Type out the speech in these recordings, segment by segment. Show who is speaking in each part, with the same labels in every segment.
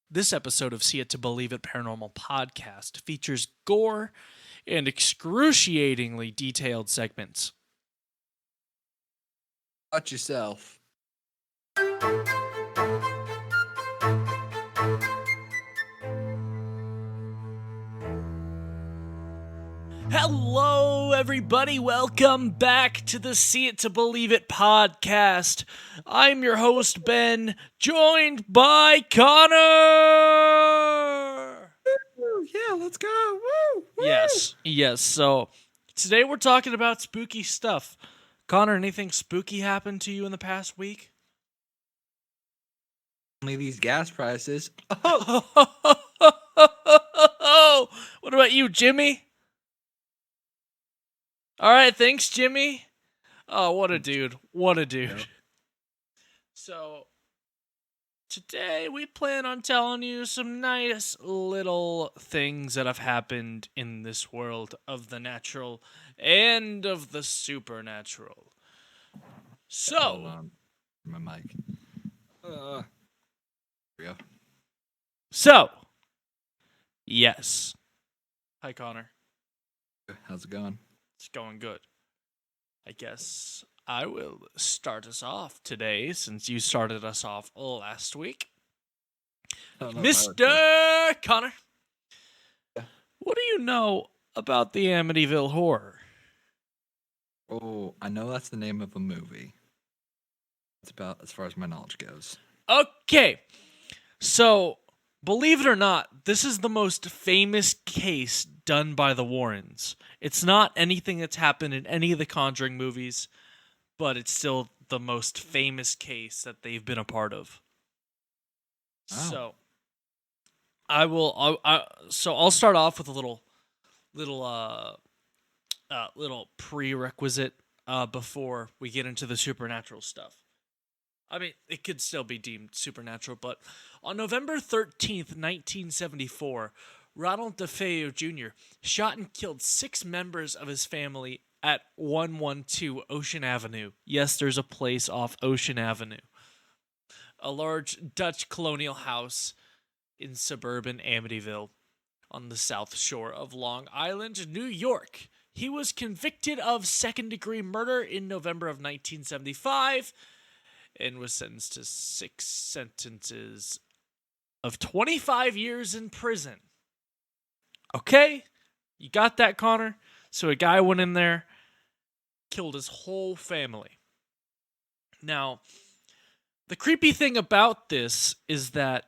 Speaker 1: This episode of See It to Believe It Paranormal Podcast features gore and excruciatingly detailed segments.
Speaker 2: Watch yourself.
Speaker 1: Hello, everybody. Welcome back to the See It to Believe It podcast. I'm your host, Ben, joined by Connor.
Speaker 2: Yeah, let's go. Woo!
Speaker 1: Yes. So today we're talking about spooky stuff. Connor, anything spooky happened to you in the past week?
Speaker 2: Only these gas prices.
Speaker 1: Oh, what about you, Jimmy? All right, thanks, Jimmy. Oh, what a dude. What a dude.
Speaker 2: Yep.
Speaker 1: So, today we plan on telling you some nice little things that have happened in this world of the natural and of the supernatural.
Speaker 2: Hold
Speaker 1: So,
Speaker 2: on. My mic. Here we go.
Speaker 1: Yes. Hi, Connor.
Speaker 2: How's it going?
Speaker 1: It's going good. I guess I will start us off today since you started us off last week. Mr. Connor, what do you know about the Amityville Horror?
Speaker 2: Oh, I know that's the name of a movie. That's about as far as my knowledge goes.
Speaker 1: Okay, so believe it or not, this is the most famous case done by the Warrens. It's not anything that's happened in any of the Conjuring movies, but it's still the most famous case that they've been a part of.
Speaker 2: Wow.
Speaker 1: So I'll start off with a little prerequisite before we get into the supernatural stuff. I mean, it could still be deemed supernatural, but on November 13th, 1974, Ronald DeFeo Jr. shot and killed 6 members of his family at 112 Ocean Avenue. Yes, there's a place off Ocean Avenue. A large Dutch colonial house in suburban Amityville on the south shore of Long Island, New York. He was convicted of second-degree murder in November of 1975 and was sentenced to 6 sentences of 25 years in prison. Okay? You got that, Connor? So a guy went in there, killed his whole family. Now, the creepy thing about this is that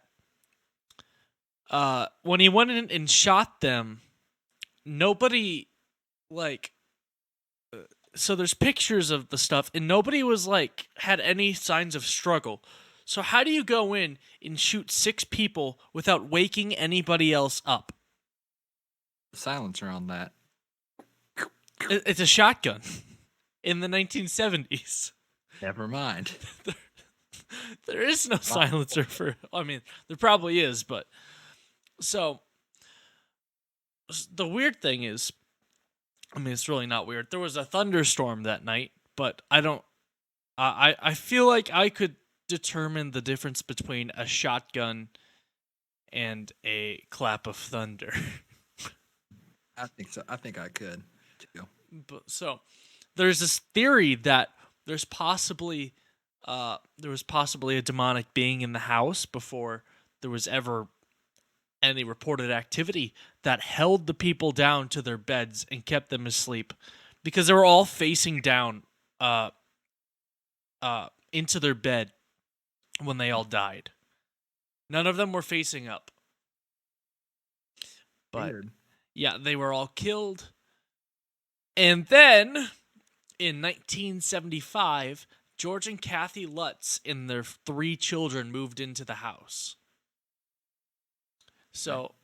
Speaker 1: when he went in and shot them, nobody, so there's pictures of the stuff, and nobody was, had any signs of struggle. So how do you go in and shoot 6 people without waking anybody else up?
Speaker 2: Silencer on that.
Speaker 1: It's a shotgun in the 1970s.
Speaker 2: Never mind.
Speaker 1: There is no silencer for, I mean, there probably is, but so the weird thing is, I mean, it's really not weird. There was a thunderstorm that night, but I feel like I could determine the difference between a shotgun and a clap of thunder.
Speaker 2: I think so. I think I could too.
Speaker 1: But so there's this theory that there was possibly a demonic being in the house before there was ever any reported activity that held the people down to their beds and kept them asleep because they were all facing down into their bed when they all died. None of them were facing up. But
Speaker 2: Weird.
Speaker 1: yeah, they were all killed. And then in 1975, George and Kathy Lutz and their 3 children moved into the house. So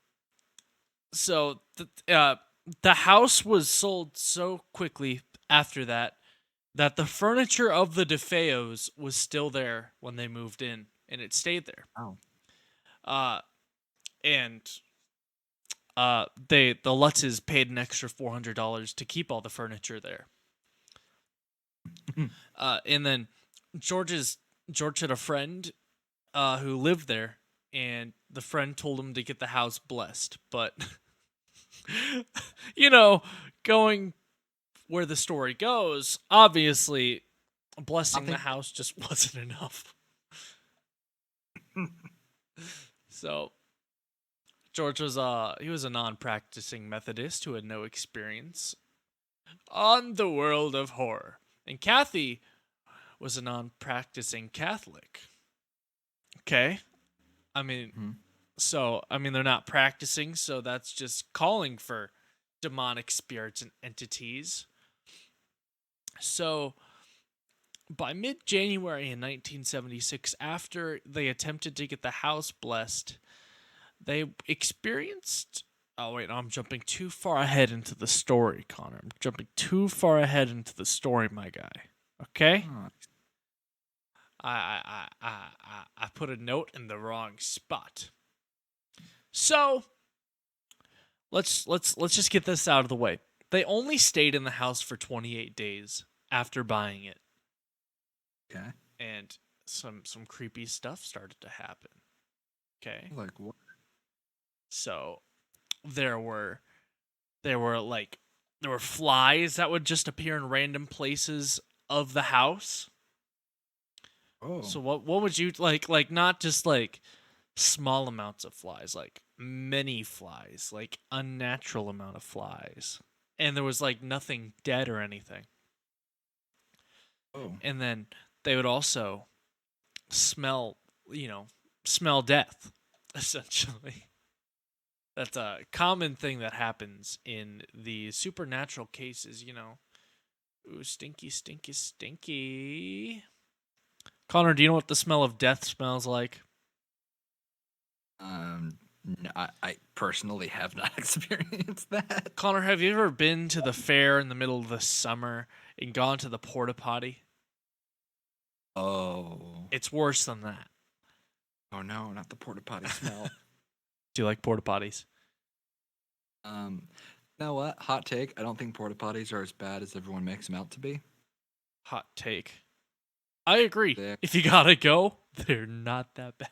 Speaker 1: the house was sold so quickly after that the furniture of the DeFeos was still there when they moved in, and it stayed there.
Speaker 2: Oh.
Speaker 1: The Lutzes paid an extra $400 to keep all the furniture there. And then George had a friend who lived there, and the friend told him to get the house blessed. But, going where the story goes, obviously, blessing the house just wasn't enough. So, George was he was a non-practicing Methodist who had no experience on the world of horror. And Kathy was a non-practicing Catholic. Okay? I mean, they're not practicing, so that's just calling for demonic spirits and entities. So, by mid-January in 1976, after they attempted to get the house blessed, they experienced... Oh, wait, no, I'm jumping too far ahead into the story, Connor. I'm jumping too far ahead into the story, my guy. Okay? I put a note in the wrong spot. So, let's just get this out of the way. They only stayed in the house for 28 days after buying it.
Speaker 2: Okay.
Speaker 1: And some creepy stuff started to happen. Okay?
Speaker 2: Like what?
Speaker 1: So, there were flies that would just appear in random places of the house.
Speaker 2: Oh.
Speaker 1: So what would you like not just like small amounts of flies, like many flies, like unnatural amount of flies. And there was like nothing dead or anything.
Speaker 2: Oh.
Speaker 1: And then they would also smell death, essentially. That's a common thing that happens in the supernatural cases, Ooh, stinky, stinky, stinky. Connor, do you know what the smell of death smells like?
Speaker 2: No, I personally have not experienced that.
Speaker 1: Connor, have you ever been to the fair in the middle of the summer and gone to the porta potty?
Speaker 2: Oh.
Speaker 1: It's worse than that.
Speaker 2: Oh no, not the porta potty smell.
Speaker 1: Do you like porta potties?
Speaker 2: You know what? Hot take. I don't think porta potties are as bad as everyone makes them out to be.
Speaker 1: Hot take. I agree.
Speaker 2: They're,
Speaker 1: If you gotta go, they're not that bad.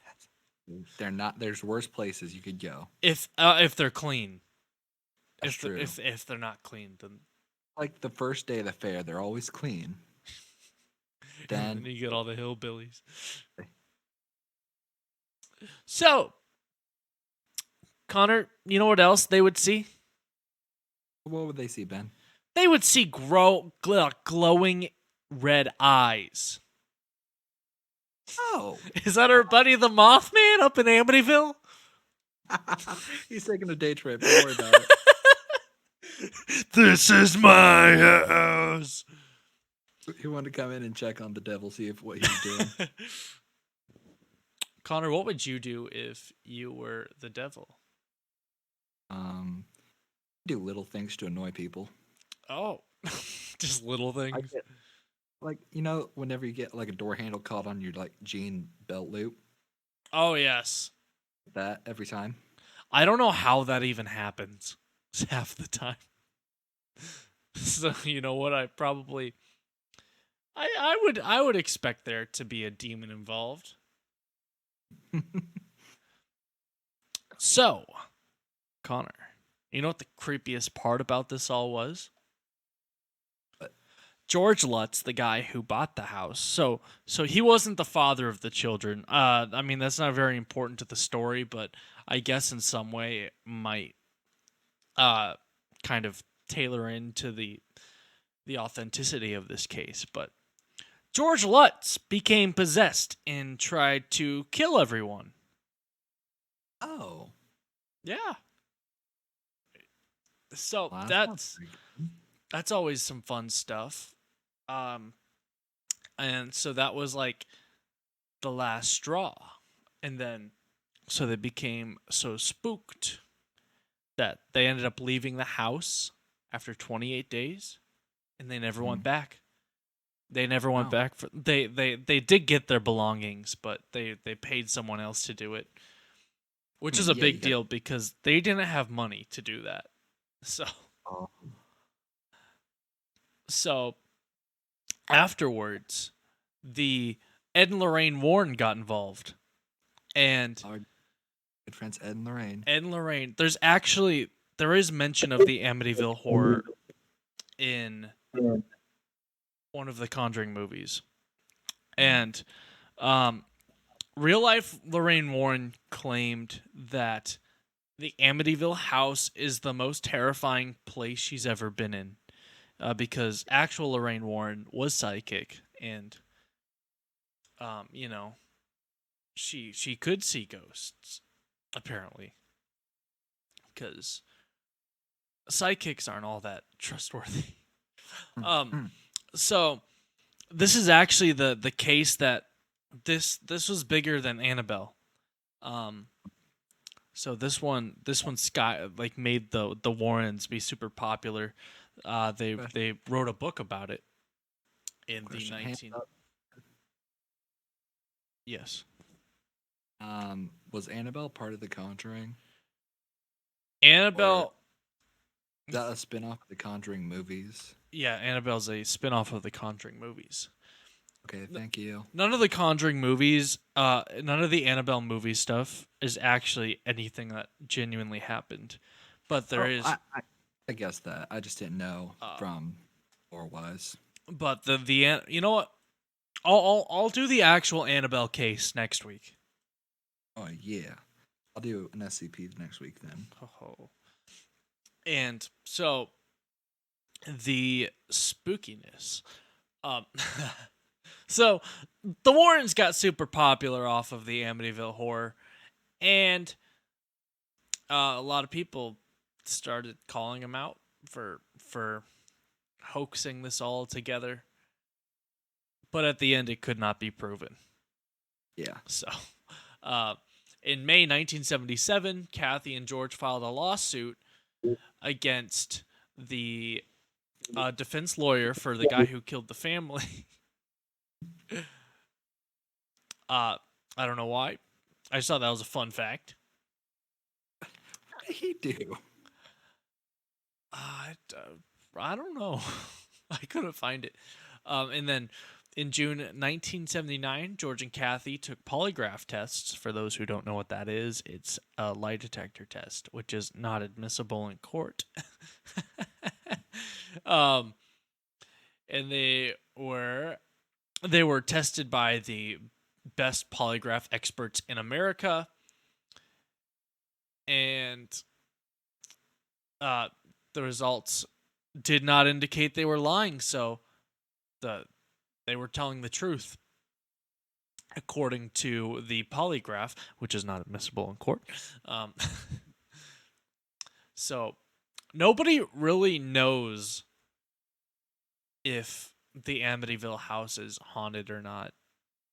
Speaker 2: they're not. There's worse places you could go.
Speaker 1: If they're clean.
Speaker 2: That's true.
Speaker 1: If they're not clean, then
Speaker 2: Like the first day of the fair, they're always clean.
Speaker 1: Then you get all the hillbillies. So, Connor, you know what else they would see?
Speaker 2: What would they see, Ben?
Speaker 1: They would see glowing red eyes.
Speaker 2: Oh.
Speaker 1: Is that our buddy the Mothman up in Amityville?
Speaker 2: He's taking a day trip. Don't worry about it.
Speaker 1: This is my house.
Speaker 2: He wanted to come in and check on the devil, see if what he's doing.
Speaker 1: Connor, what would you do if you were the devil?
Speaker 2: Do little things to annoy people.
Speaker 1: Oh, just little things.
Speaker 2: Whenever you get like a door handle caught on your like jean belt loop.
Speaker 1: Oh yes.
Speaker 2: That every time.
Speaker 1: I don't know how that even happens half the time. So you know what? I would expect there to be a demon involved. So, Connor, you know what the creepiest part about this all was?
Speaker 2: What?
Speaker 1: George Lutz, the guy who bought the house, so he wasn't the father of the children. I mean, that's not very important to the story, but I guess in some way it might kind of tailor into the authenticity of this case. But George Lutz became possessed and tried to kill everyone.
Speaker 2: Oh.
Speaker 1: Yeah. So
Speaker 2: Wow,
Speaker 1: that's always some fun stuff. And so that was like the last straw. And then so they became so spooked that they ended up leaving the house after 28 days and they never went back. They never went back for they did get their belongings, but they paid someone else to do it. Which is a big deal because they didn't have money to do that. So afterwards, the Ed and Lorraine Warren got involved. And
Speaker 2: good friends Ed and Lorraine.
Speaker 1: Ed and Lorraine. There is mention of the Amityville horror in one of the Conjuring movies. And real life Lorraine Warren claimed that the Amityville house is the most terrifying place she's ever been in. Because actual Lorraine Warren was psychic and she could see ghosts, apparently. Because psychics aren't all that trustworthy. So this is actually the case that this was bigger than Annabelle. So this one made the Warrens be super popular. They wrote a book about it in the 19. Yes.
Speaker 2: Was Annabelle part of The Conjuring?
Speaker 1: Annabelle.
Speaker 2: Is that a spin-off of The Conjuring movies?
Speaker 1: Yeah, Annabelle's a spin-off of the Conjuring movies.
Speaker 2: Okay, thank you.
Speaker 1: None of the Conjuring movies, none of the Annabelle movie stuff is actually anything that genuinely happened. But there is.
Speaker 2: I guess that. I just didn't know from lore-wise.
Speaker 1: But the you know what? I'll do the actual Annabelle case next week.
Speaker 2: Oh yeah, I'll do an SCP next week then.
Speaker 1: Oh. And so the spookiness. So the Warrens got super popular off of the Amityville horror, and a lot of people started calling them out for hoaxing this all together. But at the end, it could not be proven.
Speaker 2: Yeah.
Speaker 1: So, in May 1977, Kathy and George filed a lawsuit against the defense lawyer for the guy who killed the family. I don't know why. I just thought that was a fun fact.
Speaker 2: What did he do?
Speaker 1: I don't know. I couldn't find it. And then in June 1979, George and Kathy took polygraph tests. For those who don't know what that is, it's a lie detector test, which is not admissible in court. And they were tested by the best polygraph experts in America, and the results did not indicate they were lying. So they were telling the truth, according to the polygraph, which is not admissible in court. So nobody really knows if the Amityville house is haunted or not.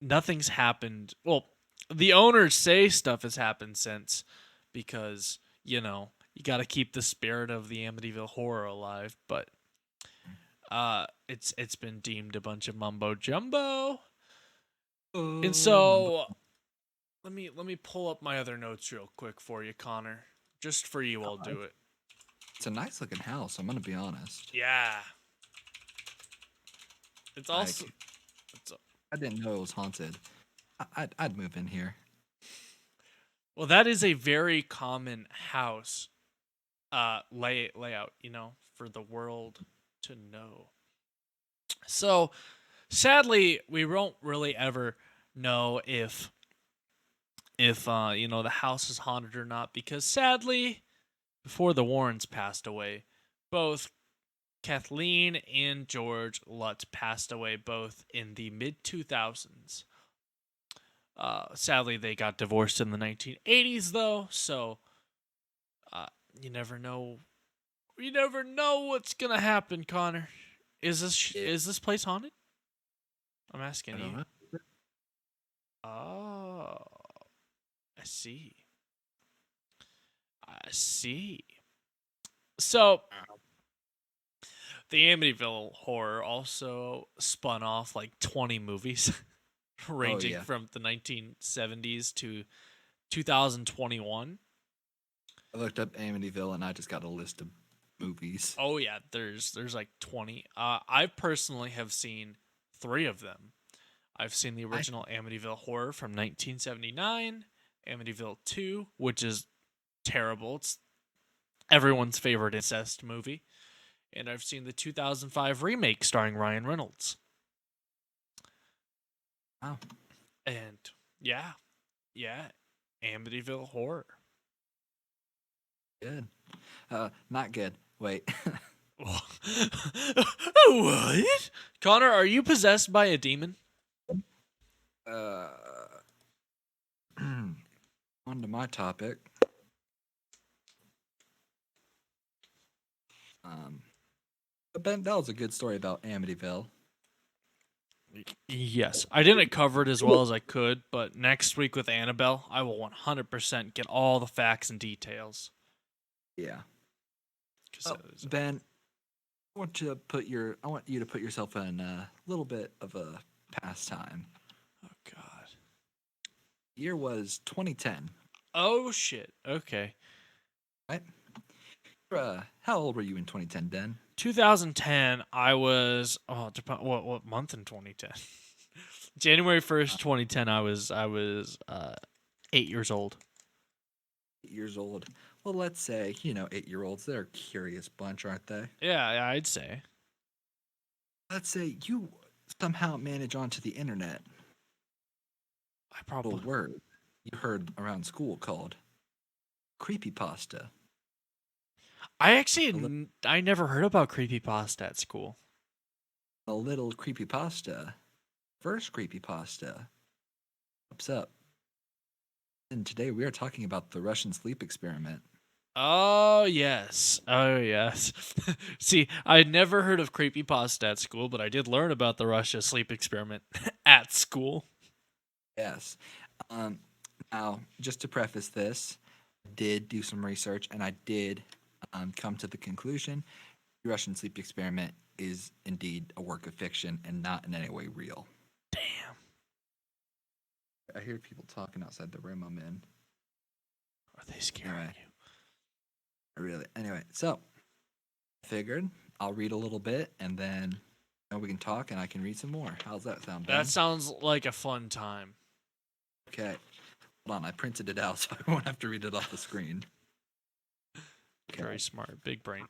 Speaker 1: Nothing's happened. Well, the owners say stuff has happened since, because, you got to keep the spirit of the Amityville horror alive, but it's been deemed a bunch of mumbo jumbo. And so let me pull up my other notes real quick for you, Connor. Just for you, I'll do it.
Speaker 2: It's a nice looking house, I'm gonna be honest.
Speaker 1: Yeah. It's also
Speaker 2: I didn't know it was haunted. I'd move in here.
Speaker 1: Well, that is a very common house layout, for the world to know. So, sadly, we won't really ever know if the house is haunted or not, because sadly, before the Warrens passed away, both Kathleen and George Lutz passed away, both in the mid-2000s. Sadly, they got divorced in the 1980s, though, so you never know. You never know what's gonna happen, Connor. Is this place haunted? I'm asking you.
Speaker 2: Know.
Speaker 1: Oh, I see. So, the Amityville horror also spun off like 20 movies, ranging from the 1970s to 2021.
Speaker 2: I looked up Amityville and I just got a list of movies.
Speaker 1: Oh yeah, there's like 20. I personally have seen 3 of them. I've seen the original Amityville horror from 1979, Amityville 2, which is terrible. It's everyone's favorite incest movie. And I've seen the 2005 remake starring Ryan Reynolds.
Speaker 2: Wow.
Speaker 1: And yeah, Amityville Horror.
Speaker 2: Good. Not good. Wait.
Speaker 1: What? Connor, are you possessed by a demon?
Speaker 2: On to my topic. But Ben, that was a good story about Amityville.
Speaker 1: Yes. I didn't cover it as well as I could, but next week with Annabelle, I will 100% get all the facts and details.
Speaker 2: Yeah.
Speaker 1: Oh,
Speaker 2: Ben, I want you to put yourself in a little bit of a pastime.
Speaker 1: oh, God.
Speaker 2: Year was 2010.
Speaker 1: Oh, shit. Okay.
Speaker 2: Right? How old were you in 2010, Ben?
Speaker 1: 2010, I was what month in 2010? January 1st, 2010, I was 8 years old.
Speaker 2: 8 years old. Well, let's say, 8-year-olds, they're a curious bunch, aren't they?
Speaker 1: Yeah, I'd say.
Speaker 2: Let's say you somehow manage onto the internet.
Speaker 1: I
Speaker 2: A
Speaker 1: probably
Speaker 2: word you heard around school called creepypasta.
Speaker 1: I never heard about creepypasta at school.
Speaker 2: A little creepypasta, first creepypasta, pops up. And today we are talking about the Russian sleep experiment.
Speaker 1: Oh, yes. Oh, yes. See, I never heard of creepypasta at school, but I did learn about the Russia sleep experiment at school.
Speaker 2: Yes. Now, just to preface this, I did do some research and I did come to the conclusion the Russian sleep experiment is indeed a work of fiction and not in any way real.
Speaker 1: Damn.
Speaker 2: I hear people talking outside the room I'm in.
Speaker 1: Are they scaring
Speaker 2: Anyway.
Speaker 1: you?
Speaker 2: Anyway, so I figured I'll read a little bit and then we can talk and I can read some more. How's that sound, Ben?
Speaker 1: That sounds like a fun time.
Speaker 2: Okay. Hold on, I printed it out so I won't have to read it off the screen. Okay.
Speaker 1: Very smart. Big brain.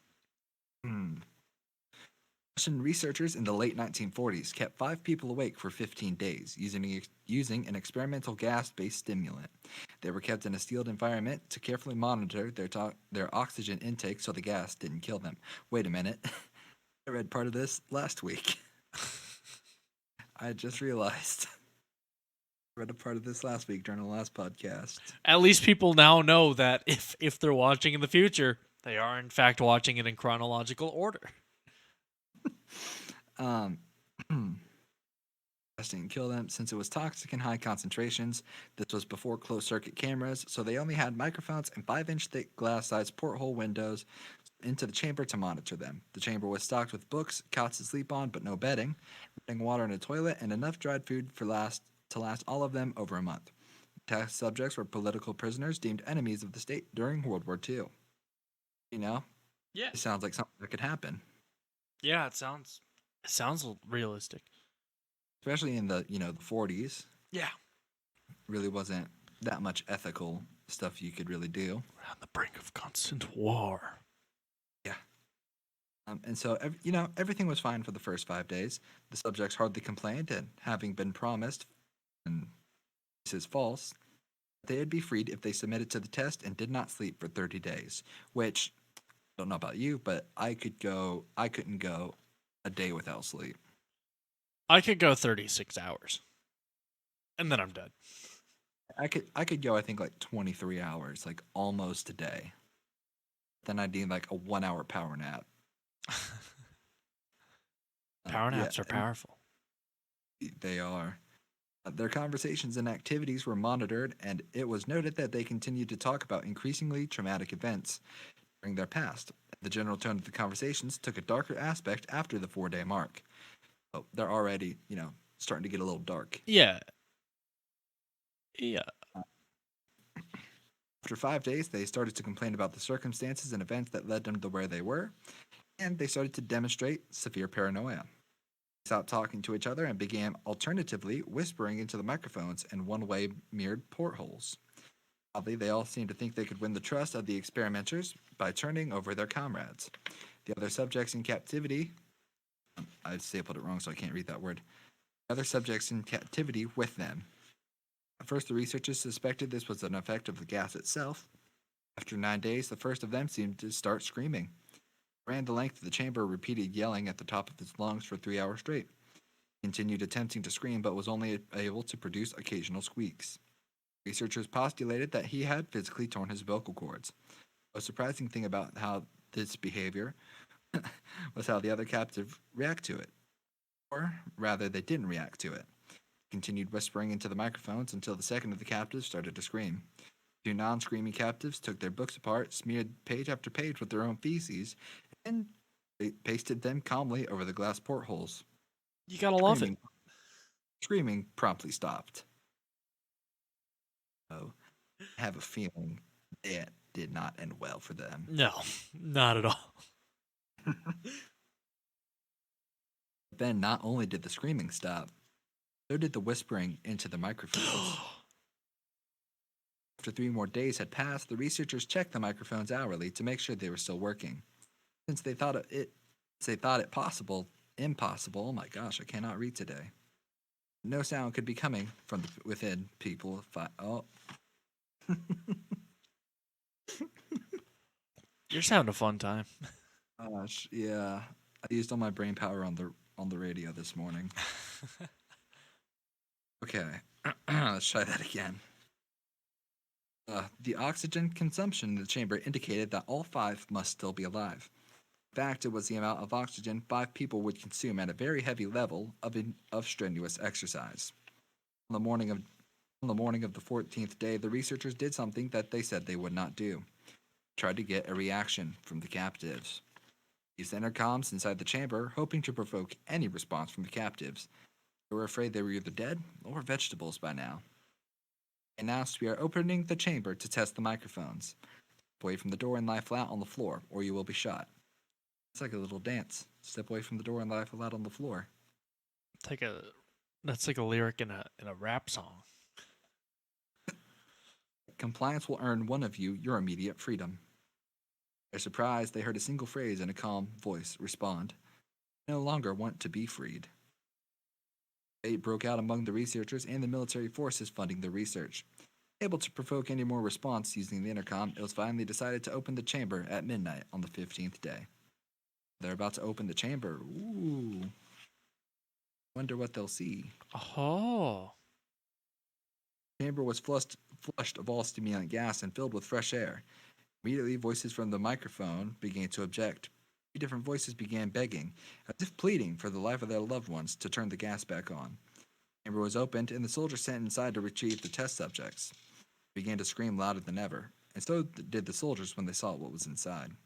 Speaker 2: Russian researchers in the late 1940s kept 5 people awake for 15 days using an experimental gas-based stimulant. They were kept in a sealed environment to carefully monitor their oxygen intake so the gas didn't kill them. Wait a minute. I read part of this last week. I just realized. I read a part of this last week during the last podcast.
Speaker 1: At least people now know that if they're watching in the future, they are in fact watching it in chronological order.
Speaker 2: Didn't kill them since it was toxic in high concentrations. This was before closed circuit cameras, so they only had microphones and 5-inch thick glass-sized porthole windows into the chamber to monitor them. The chamber was stocked with books, cots to sleep on, but no bedding, running water in a toilet, and enough dried food to last all of them over a month. Test subjects were political prisoners deemed enemies of the state during World War II.
Speaker 1: Yeah.
Speaker 2: It sounds like something that could happen.
Speaker 1: Yeah, it sounds realistic.
Speaker 2: Especially in the 40s.
Speaker 1: Yeah.
Speaker 2: Really wasn't that much ethical stuff you could really do.
Speaker 1: We're on the brink of constant war.
Speaker 2: Yeah. And so, everything was fine for the first 5 days. The subjects hardly complained, and having been promised, and this is false, they would be freed if they submitted to the test and did not sleep for 30 days. Which, I don't know about you, but I couldn't go a day without sleep.
Speaker 1: I could go 36 hours. And then I'm dead.
Speaker 2: I could go, I think, like 23 hours, like almost a day. Then I'd need like a 1-hour power nap.
Speaker 1: Power naps are powerful.
Speaker 2: They are. Their conversations and activities were monitored, and it was noted that they continued to talk about increasingly traumatic events during their past. The general tone of the conversations took a darker aspect after the 4-day mark. So they're already, starting to get a little dark.
Speaker 1: Yeah. Yeah.
Speaker 2: After 5 days, they started to complain about the circumstances and events that led them to where they were, and they started to demonstrate severe paranoia. They stopped talking to each other and began alternatively whispering into the microphones and one-way mirrored portholes. Oddly, they all seemed to think they could win the trust of the experimenters by turning over their comrades. The other subjects in captivity, I stapled it wrong so I can't read that word. The other subjects in captivity with them. At first, the researchers suspected this was an effect of the gas itself. After 9 days, the first of them seemed to start screaming. Ran the length of the chamber, repeated yelling at the top of his lungs for 3 hours straight. Continued attempting to scream, but was only able to produce occasional squeaks. Researchers postulated that he had physically torn his vocal cords. A surprising thing about how this behavior was how the other captives react to it. Or rather, they didn't react to it. Continued whispering into the microphones until the second of the captives started to scream. Two non-screaming captives took their books apart, smeared page after page with their own feces, and pasted them calmly over the glass portholes.
Speaker 1: You gotta love it.
Speaker 2: Screaming promptly stopped. So, I have a feeling that did not end well for them.
Speaker 1: No, not at all.
Speaker 2: Then, not only did the screaming stop, so did the whispering into the microphones. After 3 more days had passed, the researchers checked the microphones hourly to make sure they were still working. Since they thought it impossible. Oh my gosh, I cannot read today. No sound could be coming from within people. Oh,
Speaker 1: You're just having a fun time.
Speaker 2: gosh, yeah. I used all my brain power on the radio this morning. Okay, let's try that again. The oxygen consumption in the chamber indicated that all 5 must still be alive. In fact, it was the amount of oxygen 5 people would consume at a very heavy level of strenuous exercise. On the morning of the 14th day, the researchers did something that they said they would not do. Tried to get a reaction from the captives. Used intercoms inside the chamber, hoping to provoke any response from the captives. They were afraid they were either dead or vegetables by now. Announced, "We are opening the chamber to test the microphones. Step away from the door and lie flat on the floor, or you will be shot." It's like a little dance. Step away from the door and lie flat on the floor.
Speaker 1: That's like a lyric in a rap song.
Speaker 2: Compliance will earn one of you your immediate freedom. They're surprised they heard a single phrase in a calm voice respond, "I no longer want to be freed." Debate broke out among the researchers and the military forces funding the research. Able to provoke any more response using the intercom, it was finally decided to open the chamber at midnight on the 15th day. They're about to open the chamber. Ooh. Wonder what they'll see.
Speaker 1: Oh.
Speaker 2: The chamber was flushed of all stimulant gas and filled with fresh air. Immediately, voices from the microphone began to object. 3 different voices began begging, as if pleading for the life of their loved ones, to turn the gas back on. The chamber was opened, and the soldiers sent inside to retrieve the test subjects. They began to scream louder than ever, and so did the soldiers when they saw what was inside.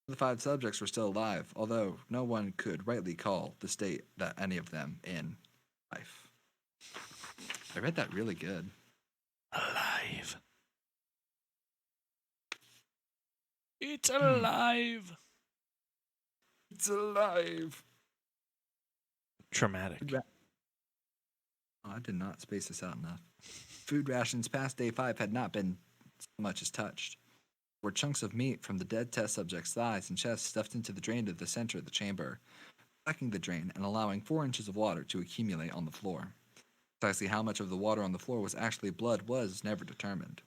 Speaker 2: The 5 subjects were still alive, although no one could rightly call the state that any of them in life. I read that really good.
Speaker 1: Alive. It's alive.
Speaker 2: It's alive.
Speaker 1: Traumatic.
Speaker 2: Oh, I did not space this out enough. Food rations past day 5 had not been so much as touched. There were chunks of meat from the dead test subject's thighs and chest stuffed into the drain to the center of the chamber, blocking the drain and allowing 4 inches of water to accumulate on the floor. Precisely how much of the water on the floor was actually blood was never determined.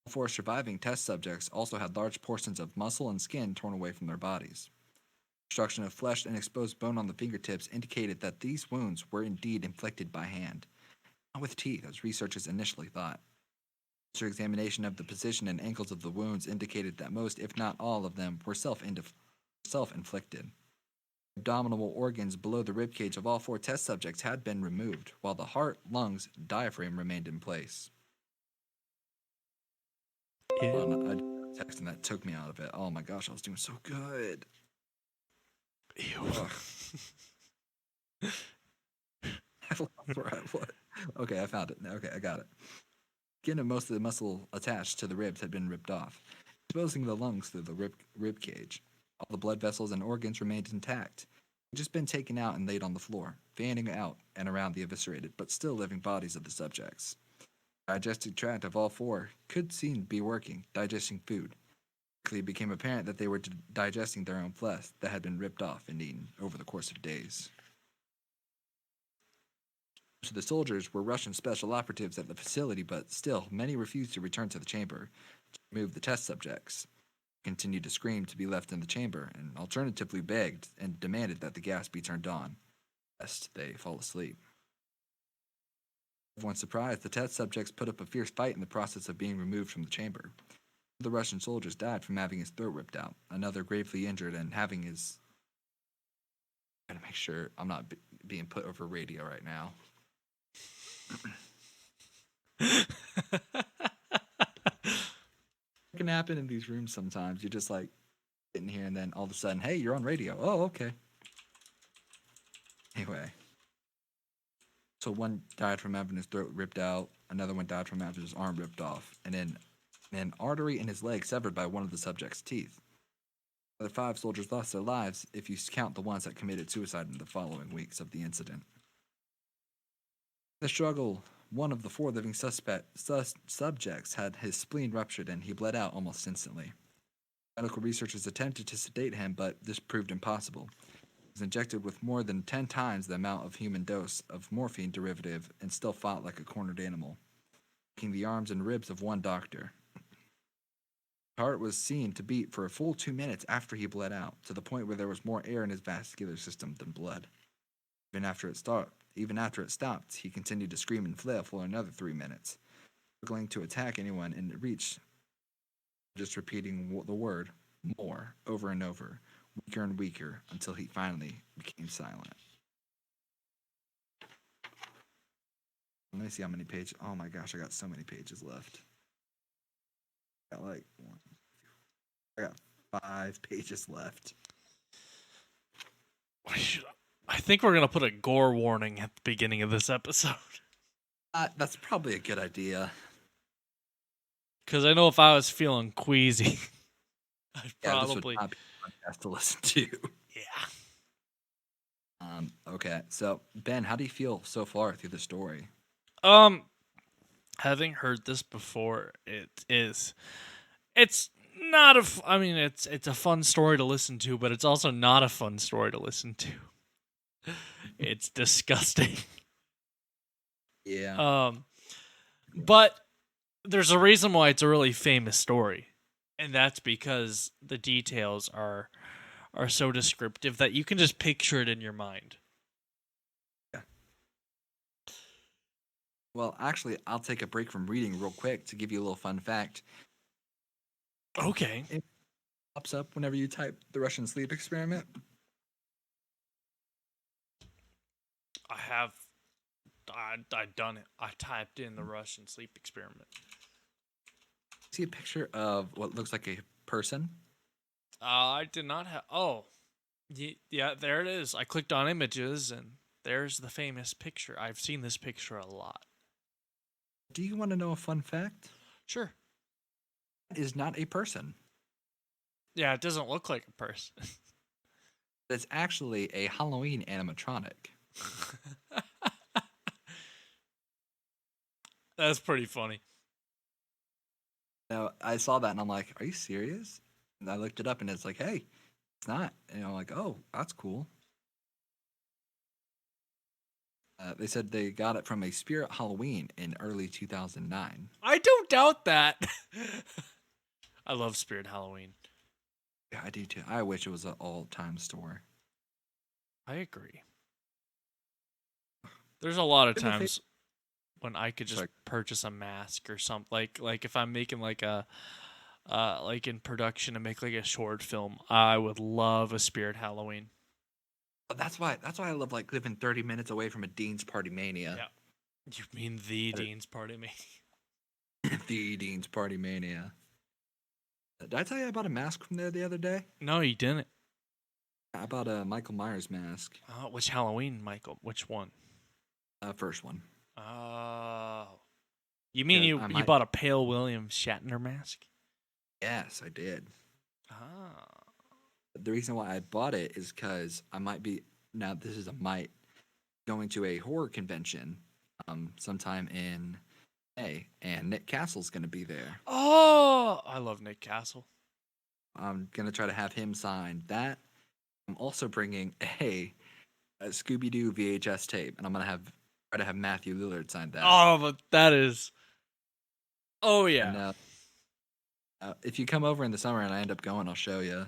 Speaker 2: All 4 surviving test subjects also had large portions of muscle and skin torn away from their bodies. Destruction of flesh and exposed bone on the fingertips indicated that these wounds were indeed inflicted by hand, not with teeth as researchers initially thought. Closer examination of the position and angles of the wounds indicated that most, if not all, of them were self-inflicted. Abdominal organs below the ribcage of all 4 test subjects had been removed, while the heart, lungs, diaphragm remained in place. I did a text and that took me out of it. Oh my gosh, I was doing so good.
Speaker 1: Ew.
Speaker 2: I lost where I was. Okay, I found it. Okay, I got it. Skin and most of the muscle attached to the ribs had been ripped off, exposing the lungs through the rib cage. All the blood vessels and organs remained intact. They'd just been taken out and laid on the floor, fanning out and around the eviscerated but still living bodies of the subjects. Digestive tract of all four could seem to be working, digesting food. Quickly it became apparent that they were digesting their own flesh that had been ripped off and eaten over the course of days. Most of the soldiers were Russian special operatives at the facility, but still, many refused to return to the chamber to remove the test subjects, continued to scream to be left in the chamber, and alternatively begged and demanded that the gas be turned on, lest they fall asleep. Everyone surprised, the test subjects put up a fierce fight in the process of being removed from the chamber. One of the Russian soldiers died from having his throat ripped out, another gravely injured and having his... I gotta make sure I'm not being put over radio right now. It can happen in these rooms sometimes. You're just like sitting here and then all of a sudden, hey, you're on radio. Oh, okay. Anyway. So one died from having his throat ripped out. Another one died from having his arm ripped off. And then an artery in his leg severed by one of the subject's teeth. The other 5 soldiers lost their lives if you count the ones that committed suicide in the following weeks of the incident. The struggle, one of the 4 living subjects had his spleen ruptured and he bled out almost instantly. Medical researchers attempted to sedate him, but this proved impossible. He was injected with more than 10 times the amount of human dose of morphine derivative and still fought like a cornered animal, breaking the arms and ribs of one doctor. His heart was seen to beat for a full 2 minutes after he bled out, to the point where there was more air in his vascular system than blood. Even after it stopped, he continued to scream and flail for another 3 minutes, struggling to attack anyone in reach, just repeating the word more over and over, weaker and weaker, until he finally became silent. Let me see how many pages. Oh my gosh, I got so many pages left. I got 5 pages left.
Speaker 1: I think we're gonna put a gore warning at the beginning of this episode.
Speaker 2: That's probably a good idea.
Speaker 1: Because I know if I was feeling queasy, I'd probably...
Speaker 2: This would not be a podcast to listen to.
Speaker 1: Yeah.
Speaker 2: Okay, so Ben, how do you feel so far through the story?
Speaker 1: Having heard this before, it's not a. I mean, it's a fun story to listen to, but it's also not a fun story to listen to. It's disgusting.
Speaker 2: Yeah.
Speaker 1: But there's a reason why it's a really famous story, and that's because the details are so descriptive that you can just picture it in your mind.
Speaker 2: Yeah. Well, actually, I'll take a break from reading real quick to give you a little fun fact.
Speaker 1: Okay.
Speaker 2: It pops up whenever you type the Russian sleep experiment.
Speaker 1: I've done it. I typed in the Russian sleep experiment.
Speaker 2: See a picture of what looks like a person?
Speaker 1: I did not have... Oh. Yeah, there it is. I clicked on images, and there's the famous picture. I've seen this picture a lot.
Speaker 2: Do you want to know a fun fact?
Speaker 1: Sure.
Speaker 2: It is not a person.
Speaker 1: Yeah, it doesn't look like a person.
Speaker 2: It's actually a Halloween animatronic.
Speaker 1: That's pretty funny.
Speaker 2: Now, I saw that and I'm like, are you serious? And I looked it up and it's like, hey, it's not. And I'm like, oh, that's cool. They said they got it from a Spirit Halloween in early 2009.
Speaker 1: I don't doubt that. I love Spirit Halloween.
Speaker 2: Yeah, I do too. I wish it was an all-time store.
Speaker 1: I agree. There's a lot of times when I could just purchase a mask or something. Like if I'm making like a like in production to make like a short film, I would love a Spirit Halloween.
Speaker 2: That's why I love like living 30 minutes away from a Dean's Party Mania.
Speaker 1: Yeah. You mean the Dean's Party Mania?
Speaker 2: The Dean's Party Mania. Did I tell you I bought a mask from there the other day?
Speaker 1: No, you didn't.
Speaker 2: I bought a Michael Myers mask.
Speaker 1: Which Halloween, Michael? Which one?
Speaker 2: First one.
Speaker 1: Oh. You mean
Speaker 2: Yeah,
Speaker 1: you bought a Pale William Shatner mask?
Speaker 2: Yes, I did.
Speaker 1: Ah.
Speaker 2: The reason why I bought it is because I might be, now this is a might, going to a horror convention sometime in May, and Nick Castle's going to be there.
Speaker 1: Oh, I love Nick Castle.
Speaker 2: I'm going to try to have him sign that. I'm also bringing a Scooby-Doo VHS tape, and I'm going to try to have Matthew Lillard sign that.
Speaker 1: Oh, but that is. Oh yeah.
Speaker 2: And if you come over in the summer and I end up going, I'll show you.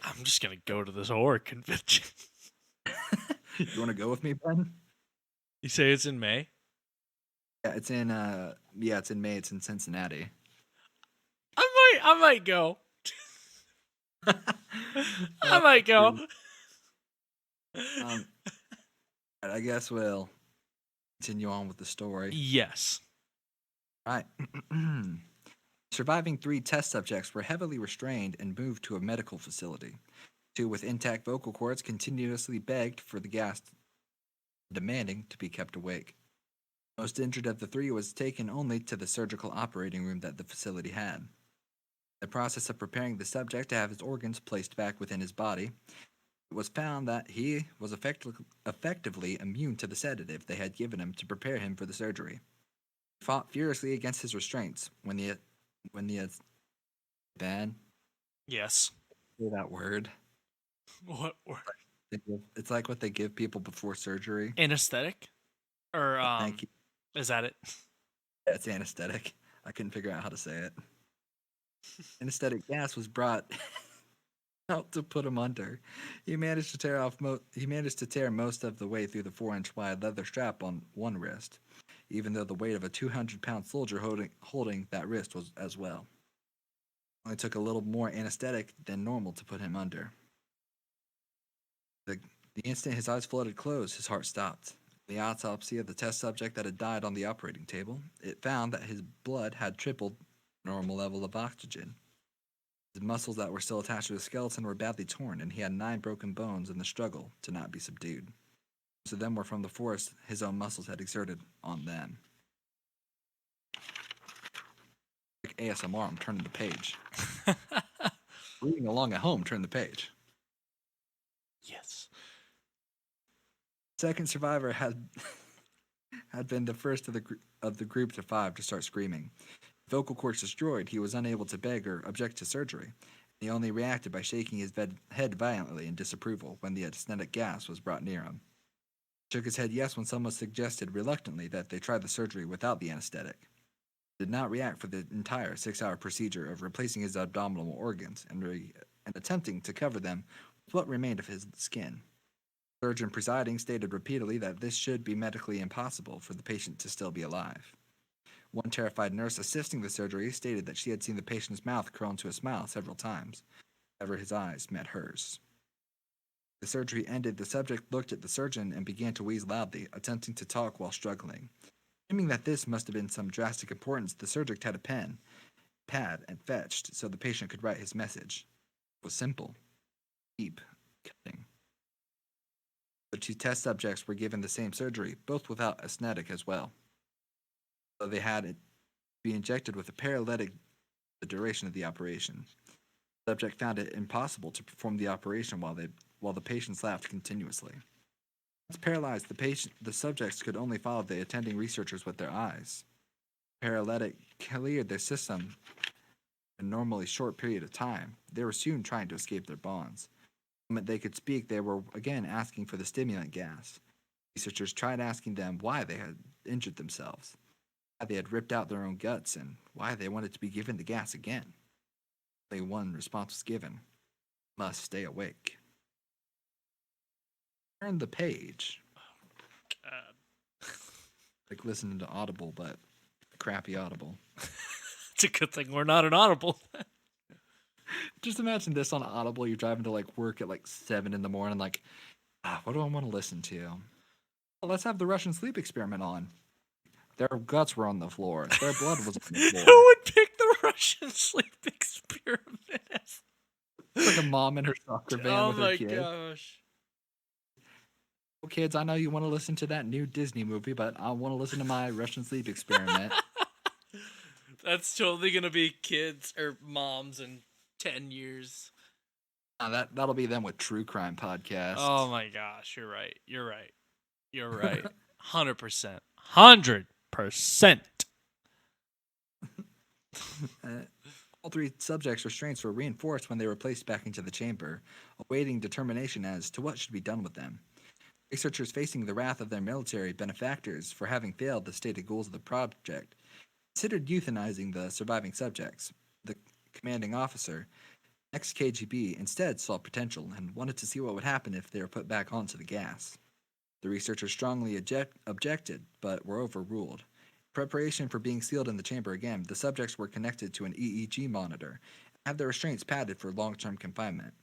Speaker 1: I'm just gonna go to this horror convention.
Speaker 2: You want to go with me, Ben?
Speaker 1: You say it's in May?
Speaker 2: Yeah, it's in May. It's in Cincinnati.
Speaker 1: I might go. I might go.
Speaker 2: I guess we'll continue on with the story.
Speaker 1: Yes.
Speaker 2: Right. Surviving 3 test subjects were heavily restrained and moved to a medical facility. 2 with intact vocal cords continuously begged for the gas, demanding to be kept awake. Most injured of the 3 was taken only to the surgical operating room that the facility had. In the process of preparing the subject to have his organs placed back within his body, it was found that he was effectively immune to the sedative they had given him to prepare him for the surgery. He fought furiously against his restraints when the Ben,
Speaker 1: Yes.
Speaker 2: say that word.
Speaker 1: What word?
Speaker 2: It's like what they give people before surgery.
Speaker 1: Anesthetic? Or
Speaker 2: Thank you.
Speaker 1: is that it?
Speaker 2: Yeah, it's anesthetic. I couldn't figure out how to say it. Anesthetic gas was brought out to put him under. He managed to tear most of the way through the 4-inch wide leather strap on one wrist, even though the weight of a 200-pound soldier holding that wrist was as well. Only took a little more anesthetic than normal to put him under. The instant his eyes flooded closed, his heart stopped. The autopsy of the test subject that had died on the operating table, it found that his blood had tripled the normal level of oxygen. His muscles that were still attached to his skeleton were badly torn, and he had 9 broken bones in the struggle to not be subdued. Most of them were from the force his own muscles had exerted on them. Like ASMR, I'm turning the page. Reading along at home, turn the page.
Speaker 1: Yes.
Speaker 2: Second survivor had been the first of the group to 5 to start screaming. Vocal cords destroyed, he was unable to beg or object to surgery. He only reacted by shaking his head violently in disapproval when the anesthetic gas was brought near him. He shook his head yes when someone suggested reluctantly that they try the surgery without the anesthetic. He did not react for the entire 6-hour procedure of replacing his abdominal organs and attempting to cover them with what remained of his skin. The surgeon presiding stated repeatedly that this should be medically impossible for the patient to still be alive. One terrified nurse assisting the surgery stated that she had seen the patient's mouth curl into a smile several times, whenever his eyes met hers. The surgery ended, the subject looked at the surgeon and began to wheeze loudly, attempting to talk while struggling. Assuming that this must have been some drastic importance, the surgeon had a pen, pad, and fetched so the patient could write his message. It was simple. Keep cutting. The 2 test subjects were given the same surgery, both without anesthetic as well. So they had it be injected with a paralytic the duration of the operation. The subject found it impossible to perform the operation while the patients laughed continuously. Once paralyzed, the subjects could only follow the attending researchers with their eyes. The paralytic cleared their system in a normally short period of time. They were soon trying to escape their bonds. The moment they could speak, they were again asking for the stimulant gas. Researchers tried asking them why they had injured themselves, why they had ripped out their own guts, and why they wanted to be given the gas again. Only one response was given: must stay awake. Turn the page. Like listening to Audible, but crappy Audible.
Speaker 1: It's a good thing we're not an Audible.
Speaker 2: Just imagine this on Audible. You're driving to work at 7 in the morning. What do I want to listen to? Well, let's have the Russian sleep experiment on. Their guts were on the floor. Their blood was on the floor.
Speaker 1: Who would pick the Russian sleep experiment?
Speaker 2: It's like a mom in her soccer van with her kid.
Speaker 1: Oh my gosh.
Speaker 2: Well, kids, I know you want to listen to that new Disney movie, but I want to listen to my Russian sleep experiment.
Speaker 1: That's totally gonna be kids or moms in 10 years.
Speaker 2: That'll be them with true crime podcasts.
Speaker 1: Oh my gosh, you're right. 100%. 100%.
Speaker 2: All three subjects' restraints were reinforced when they were placed back into the chamber, awaiting determination as to what should be done with them. Researchers facing the wrath of their military benefactors for having failed the stated goals of the project considered euthanizing the surviving subjects. The commanding officer, ex-KGB, instead saw potential and wanted to see what would happen if they were put back onto the gas. The researchers strongly objected, but were overruled. In preparation for being sealed in the chamber again, the subjects were connected to an EEG monitor and had their restraints padded for long-term confinement.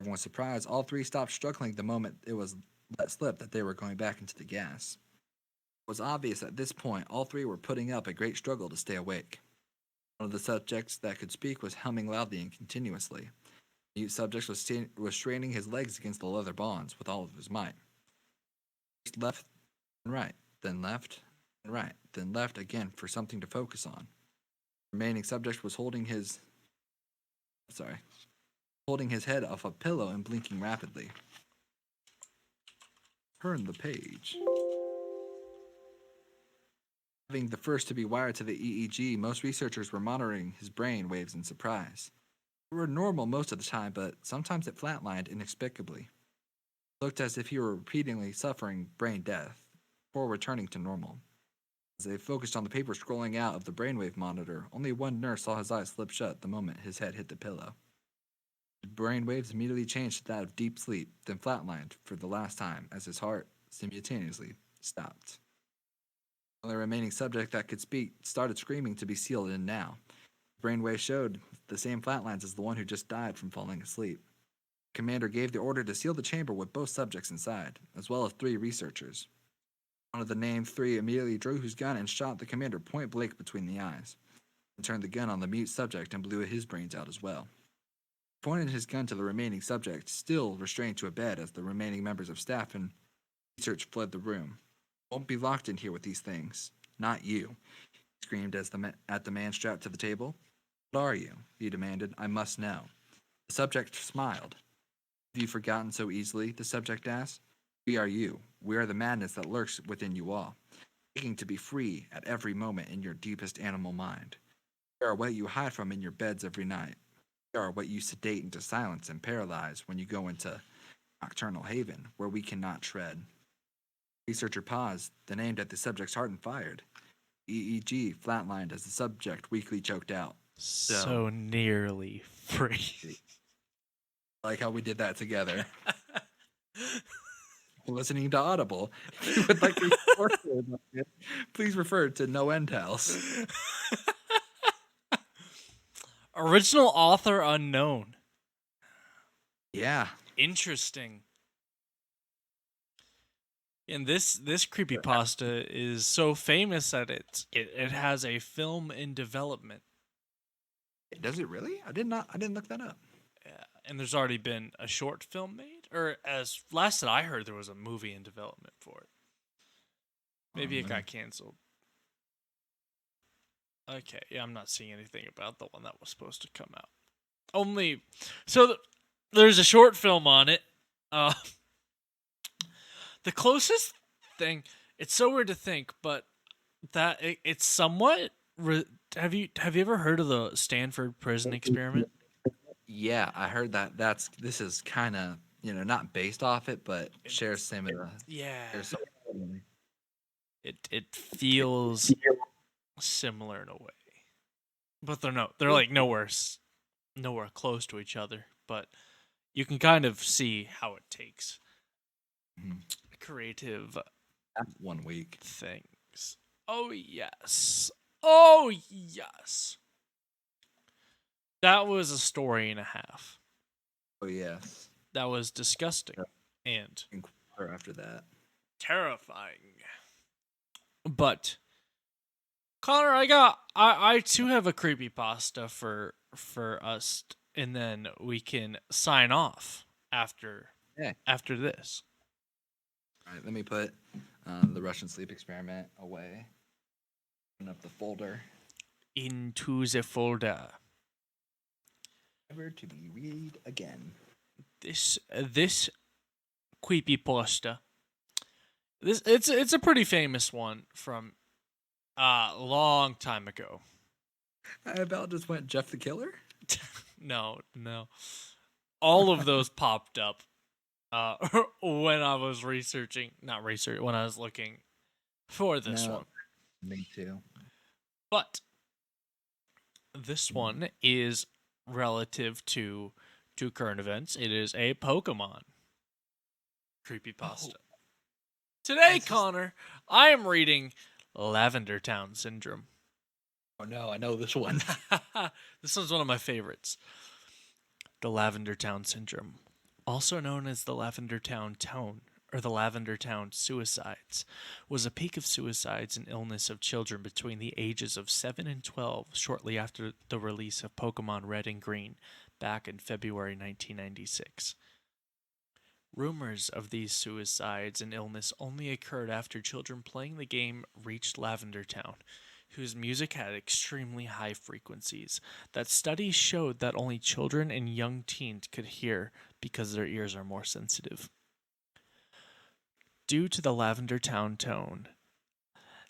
Speaker 2: Everyone was surprised all three stopped struggling the moment it was let slip that they were going back into the gas. It was obvious at this point all three were putting up a great struggle to stay awake. One of the subjects that could speak was humming loudly and continuously. The mute subject was straining his legs against the leather bonds with all of his might. First left and right, then left and right, then left again for something to focus on. The remaining subject was holding his head off a pillow and blinking rapidly. Turn the page. Having the first to be wired to the EEG, most researchers were monitoring his brain waves in surprise. They were normal most of the time, but sometimes it flatlined inexplicably. It looked as if he were repeatedly suffering brain death before returning to normal. As they focused on the paper scrolling out of the brainwave monitor, only one nurse saw his eyes slip shut the moment his head hit the pillow. The brainwaves immediately changed to that of deep sleep, then flatlined for the last time as his heart simultaneously stopped. The only remaining subject that could speak started screaming to be sealed in now. The brainwave showed the same flatlines as the one who just died from falling asleep. The commander gave the order to seal the chamber with both subjects inside, as well as 3 researchers. One of the named 3 immediately drew his gun and shot the commander point blank between the eyes, and turned the gun on the mute subject and blew his brains out as well. He pointed his gun to the remaining subject, still restrained to a bed as the remaining members of staff and research fled the room. Won't be locked in here with these things. Not you, he screamed at the man strapped to the table. What are you? He demanded. I must know. The subject smiled. Have you forgotten so easily? The subject asked. We are you. We are the madness that lurks within you all, aching to be free at every moment in your deepest animal mind. We are what you hide from in your beds every night. We are what you sedate into silence and paralyze when you go into nocturnal haven, where we cannot tread. The researcher paused, then aimed at the subject's heart and fired. EEG flatlined as the subject weakly choked out.
Speaker 1: So nearly free.
Speaker 2: I like how we did that together. Listening to Audible. If you would like to record it, please refer to No End House.
Speaker 1: Original author unknown.
Speaker 2: Yeah.
Speaker 1: Interesting. And this creepypasta is so famous that it has a film in development.
Speaker 2: Does it really? I didn't look that up.
Speaker 1: Yeah, and there's already been a short film made, or as last that I heard, there was a movie in development for it. Maybe it got canceled. Okay, yeah, I'm not seeing anything about the one that was supposed to come out. There's a short film on it. The closest thing, it's so weird to think, but that it's somewhat. Have you ever heard of the Stanford prison experiment?
Speaker 2: Yeah, I heard that. This is kind of not based off it, but shares similar.
Speaker 1: Yeah,
Speaker 2: Similar.
Speaker 1: It feels similar in a way, but they're like nowhere close to each other. But you can kind of see how it takes creative
Speaker 2: 1 week
Speaker 1: things. Oh yes. That was a story and a half.
Speaker 2: Oh yes.
Speaker 1: That was disgusting and
Speaker 2: after that,
Speaker 1: terrifying. But Connor, I too have a creepypasta for us, and then we can sign off after this.
Speaker 2: All right, let me put the Russian sleep experiment away. Open up the folder.
Speaker 1: Into the folder.
Speaker 2: Never to be read again.
Speaker 1: This creepypasta. It's a pretty famous one from Long time ago.
Speaker 2: I about just went Jeff the Killer.
Speaker 1: No. All of those popped up when I was when I was looking for this
Speaker 2: No,
Speaker 1: one.
Speaker 2: me too.
Speaker 1: But this one is relative to current events. It is a Pokemon creepypasta. Today, Connor, I am reading Lavender Town Syndrome.
Speaker 2: Oh no, I know this one.
Speaker 1: This one's one of my favorites. The Lavender Town Syndrome, also known as the Lavender Town Tone or the Lavender Town Suicides, was a peak of suicides and illness of children between the ages of 7 and 12 shortly after the release of Pokemon Red and Green back in February 1996. Rumors of these suicides and illness only occurred after children playing the game reached Lavender Town, whose music had extremely high frequencies that studies showed that only children and young teens could hear because their ears are more sensitive. Due to the Lavender Town tone,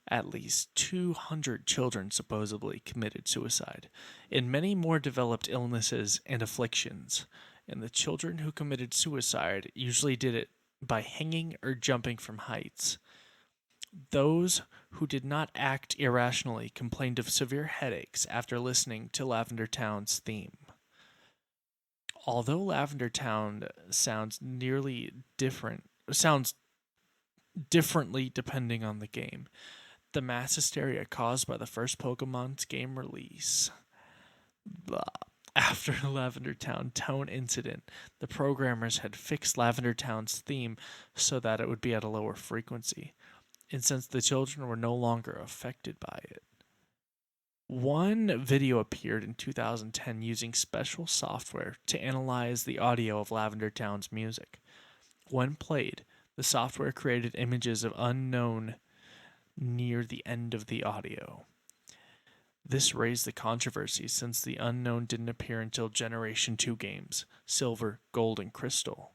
Speaker 1: at least 200 children supposedly committed suicide, and many more developed illnesses and afflictions. And the children who committed suicide usually did it by hanging or jumping from heights. Those who did not act irrationally complained of severe headaches after listening to Lavender Town's theme. Although Lavender Town sounds differently depending on the game, the mass hysteria caused by the first Pokemon's game release. After the Lavender Town tone incident, the programmers had fixed Lavender Town's theme so that it would be at a lower frequency, and since the children were no longer affected by it. One video appeared in 2010 using special software to analyze the audio of Lavender Town's music. When played, the software created images of unknown near the end of the audio. This raised the controversy since the unknown didn't appear until Generation 2 games, Silver, Gold, and Crystal.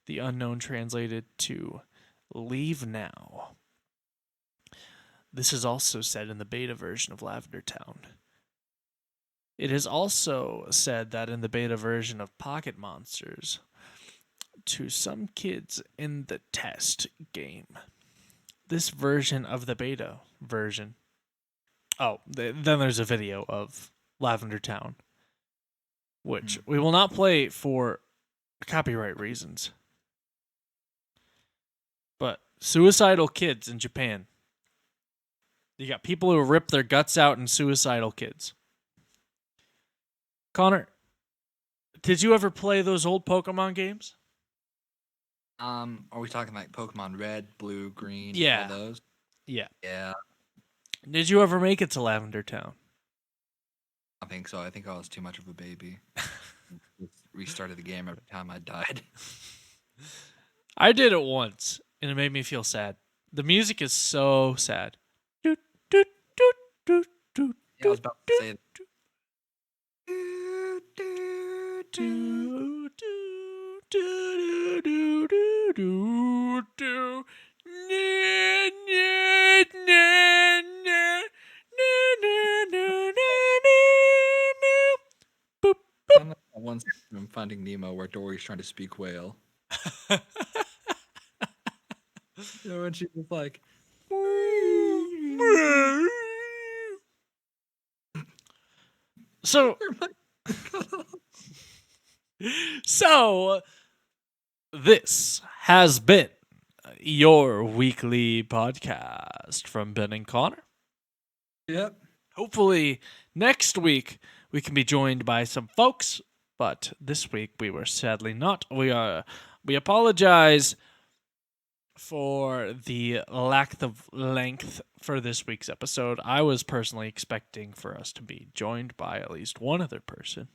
Speaker 1: The unknown translated to Leave Now. This is also said in the beta version of Lavender Town. It is also said that in the beta version of Pocket Monsters, to some kids in the test game. This version of the beta version. Then there's a video of Lavender Town, which we will not play for copyright reasons. But suicidal kids in Japan. You got people who rip their guts out and suicidal kids. Connor, did you ever play those old Pokemon games?
Speaker 2: Are we talking like Pokemon Red, Blue, Green?
Speaker 1: Yeah.
Speaker 2: All those?
Speaker 1: Yeah.
Speaker 2: Yeah.
Speaker 1: Did you ever make it to Lavender Town?
Speaker 2: I think so. I think I was too much of a baby. Restarted the game every time I died.
Speaker 1: I did it once, and it made me feel sad. The music is so sad.
Speaker 2: Yeah, I was about to say one from Finding Nemo where Dory's trying to speak whale. And she was like,
Speaker 1: So this has been your weekly podcast from Ben and Connor.
Speaker 2: Yep.
Speaker 1: Hopefully next week we can be joined by some folks, but this week we were sadly not. We apologize for the lack of length for this week's episode. I was personally expecting for us to be joined by at least one other person.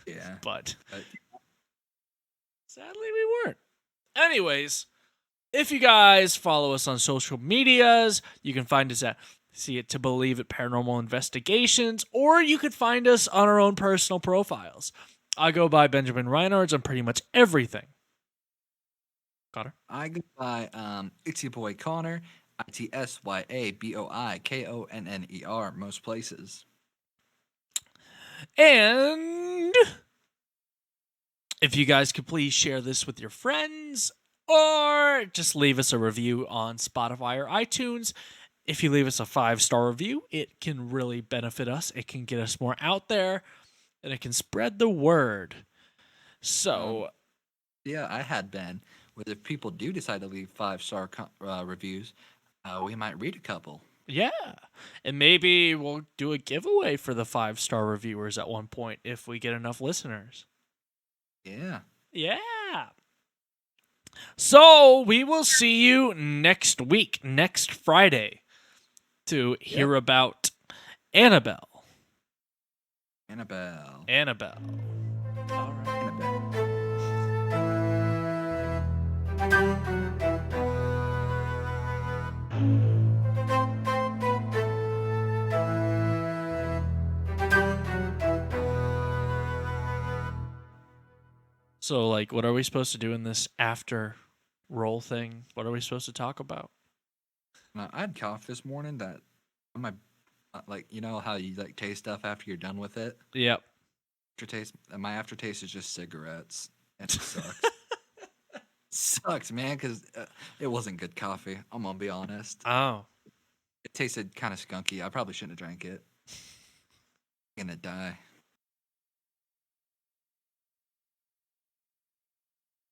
Speaker 2: Yeah.
Speaker 1: But sadly we weren't. Anyways, if you guys follow us on social medias, you can find us at See It to Believe It Paranormal Investigations, or you could find us on our own personal profiles. I go by Benjamin Reinhardt on pretty much everything. Connor?
Speaker 2: I go by It's Your Boy Connor ITSYABOIKONNER most places.
Speaker 1: And if you guys could please share this with your friends or just leave us a review on Spotify or iTunes. If you leave us a 5-star review, it can really benefit us. It can get us more out there and it can spread the word. So,
Speaker 2: Yeah, I had been. With if people do decide to leave 5-star reviews, we might read a couple.
Speaker 1: yeah. And maybe we'll do a giveaway for the 5-star reviewers at one point if we get enough listeners.
Speaker 2: Yeah.
Speaker 1: Yeah. So we will see you next week, next Friday, to hear about Annabelle.
Speaker 2: Annabelle.
Speaker 1: All right.
Speaker 2: Annabelle.
Speaker 1: So, like, what are we supposed to do in this after roll thing? What are we supposed to talk about?
Speaker 2: Now, I had cough this morning that my like you know how you like taste stuff after you're done with it.
Speaker 1: Yep.
Speaker 2: My aftertaste is just cigarettes, and it sucks. Sucks, man, because it wasn't good coffee. I'm gonna be honest.
Speaker 1: Oh.
Speaker 2: It tasted kind of skunky. I probably shouldn't have drank it. I'm gonna die.